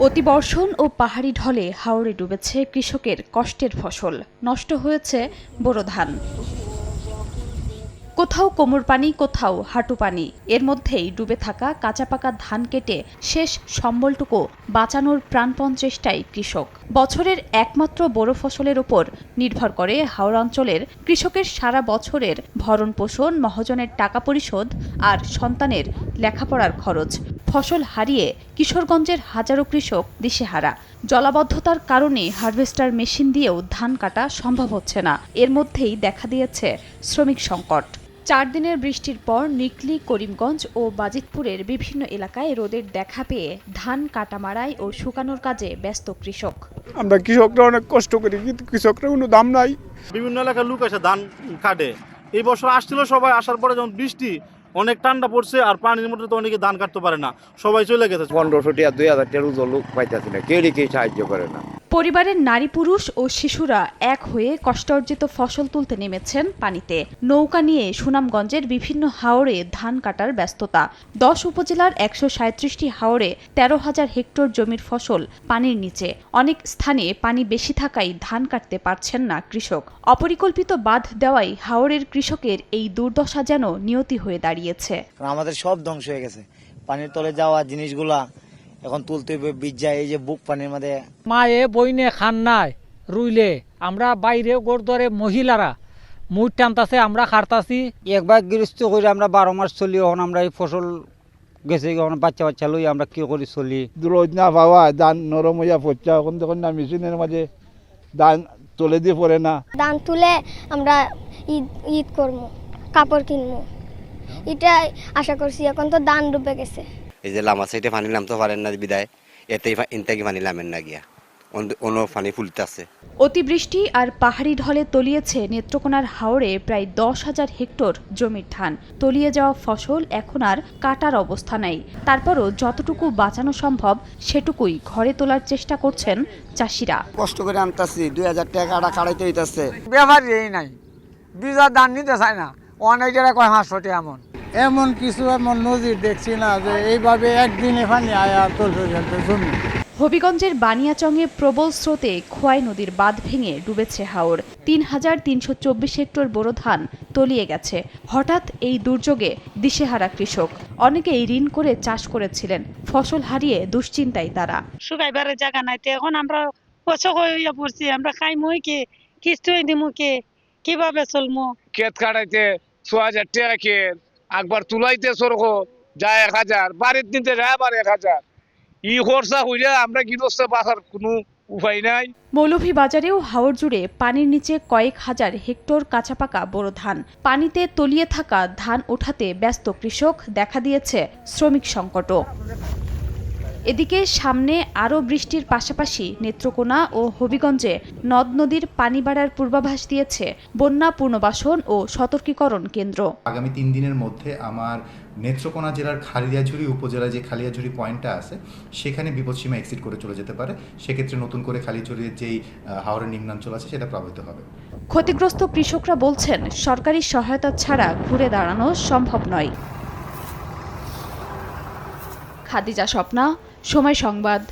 অতিবর্ষণ ও পাহাড়ি ঢলে হাওরে ডুবেছে কৃষকের কষ্টের ফসল, নষ্ট হয়েছে বোরো ধান। কোথাও কোমর পানি, কোথাও হাঁটু পানি, এর মধ্যেই ডুবে থাকা কাঁচা পাকা ধান কেটে শেষ সম্বলটুকু বাঁচানোর প্রাণপণ চেষ্টায় কৃষক। বছরের একমাত্র বোরো ফসলের উপর নির্ভর করে হাওড় অঞ্চলের কৃষকের সারা বছরের ভরণ পোষণ, মহাজনের টাকা পরিশোধ আর সন্তানের লেখাপড়ার খরচ। ফসল হারিয়ে কিশোরগঞ্জের হাজারো কৃষক দিশেহারা। জলাবদ্ধতার কারণে হারভেস্টার মেশিন দিয়েও ধান কাটা সম্ভব হচ্ছে না। এর মধ্যেই দেখা দিয়েছে শ্রমিক সংকট। 4 দিনের বৃষ্টির পর নিকলি, করিমগঞ্জ ও বাজিতপুরের বিভিন্ন এলাকায় রোদের দেখা পেয়ে ধান কাটা মাড়াই ও শুকানোর কাজে ব্যস্ত কৃষক। আমরা কৃষকরা অনেক কষ্ট করি, কিন্তু কৃষকরা কোনো দাম নাই। বিভিন্ন এলাকার লোক এসে ধান কাটে। এই বছর আসছিল সবাই, আসার পরে যখন বৃষ্টি অনেক ঠান্ডা পড়ছে আর পানির মধ্যে তো অনেকে ধান কাটতে পারে না, সবাই চলে গেছে। 1500 টাকা 2000 টাকা লোক পাইতেছে না, কেউ সাহায্য করে না। পরিবারের নারী, পুরুষ ও শিশুরা এক হয়ে কষ্টার্জিত ফসল তুলতে নেমেছেন পানিতে। নৌকা নিয়ে সুনামগঞ্জের বিভিন্ন হাওরে ধান কাটার ব্যস্ততা। 10 উপজেলার 137টি হাওরে 13,000 হেক্টর জমির ফসল পানির নিচে। অনেক স্থানে পানি বেশি থাকায় ধান কাটতে পারছেন না কৃষক। অপরিকল্পিত বাঁধ দেওয়ায় হাওরের কৃষকের এই দুর্দশা যেন নিয়তি হয়ে দাঁড়িয়েছে। আমাদের সব ধ্বংস হয়ে গেছে, পানির তলে যাওয়া জিনিসগুলা এখন তুলতে বীজ যায়। এই যে বুক পানির মধ্যে মায়ে বইনে খান নাই রুইলে আমরা বাইরে গোর ধরে মহিলারা মুখ টানতাছে, আমরা খারতাছি। একবার গৃহস্থ করে আমরা 12 মাস চলি। এখন আমরা এই ফসল গেছে, বাচ্চা বাচ্চা লই আমরা কি করে চলি। রোদ না পাওয়া, ধান নরম হইয়া পড়ছে, এখন তখন না মেশিনের মাঝে ধান তুলে দিয়ে পড়ে না। ধান তুলে আমরা ঈদ করবো, কাপড় কিনবো, এটা আশা করছি। এখন তো ধান ডুবে গেছে। এই যে লামা সাইডে পানি নামতে পারেন না বিদায়, এতে ইনতাকি পানি নামেন না গিয়া অন্য পানি ফুলতে আছে। অতিবৃষ্টি আর পাহাড়ি ঢলে তলিয়েছে নেত্রকোনার হাওরে প্রায় 10,000 হেক্টর জমির ধান। তলিয়ে যাওয়া ফসল এখন আর কাটার অবস্থা নেই। তারপরও যতটুকু বাঁচানো সম্ভব সেটুকুই ঘরে তোলার চেষ্টা করছেন চাষিরা। কষ্ট করে আনতাছি, 2000 টাকা কাটাইতে হইতাছে। ব্যাপারই এই নাই, বীজা ধান নিতে চায় না, অনেক জায়গায় কয় 500 টাকা এমন। এমন কিছু এমন নজির দেখছি না যে এইভাবে একদিনে পানি আয়া তুলবে জমি। হবিগঞ্জের বানিয়াচংয়ে প্রবল স্রোতে খোয়াই নদীর বাঁধ ভেঙে ডুবেছে হাওর। 3,324 হেক্টর বোরো ধান তলিয়ে গেছে। হঠাৎ এই দুর্যোগে দিশেহারা কৃষক। অনেকেই ঋণ করে চাষ করেছিলেন, ফসল হারিয়ে দুশ্চিন্তায় তারা। শুকাইবারের জায়গা নাই, এখন আমরা পছক হইয়া পড়ছি। আমরা খাইমই কে, কিস্তুই দিমু কে, কিভাবে চলমু? ক্ষেত কাটাইতে 6,000 টাকা ক্ষেত, একবার তুলাইতে সরক যায় 1,000, বাড়ির নিতে যায় আবার 1,000। ই খরচা হইলে আমরা গৃহস্থ বাঁচার কোনো উপায় নাই। মৌলভীবাজারেও হাওর জুড়ে পানির নিচে কয়েক হাজার হেক্টর কাঁচা পাকা বোরো ধান। পানিতে তলিয়ে থাকা ধান ওঠাতে ব্যস্ত কৃষক, দেখা দিয়েছে শ্রমিক সংকটও। এদিকে সামনে আরও বৃষ্টির পাশাপাশি নেত্রকোনা ও হবিগঞ্জে নদ নদীর পানি বাড়ার পূর্বাভাস দিয়েছে বন্যা পুনর্বাসন ও সতর্কীকরণ কেন্দ্র। আগামী 3 দিনের মধ্যে আমার নেত্রকোনা জেলার খালিয়াঝুরি উপজেলায় যে খালিয়াঝুরি পয়েন্টটা আছে সেখানে বিপদসীমা এক্সিড করে চলে যেতে পারে। সেক্ষেত্রে নতুন করে খালিয়াঝুরির যেই হাওরের নিম্নাঞ্চল আছে সেটা প্লাবিত হবে। ক্ষতিগ্রস্ত কৃষকরা বলছেন, সরকারি সহায়তা ছাড়া ঘুরে দাঁড়ানো সম্ভব নয়। খাদিজা স্বপ্না, সময় সংবাদ।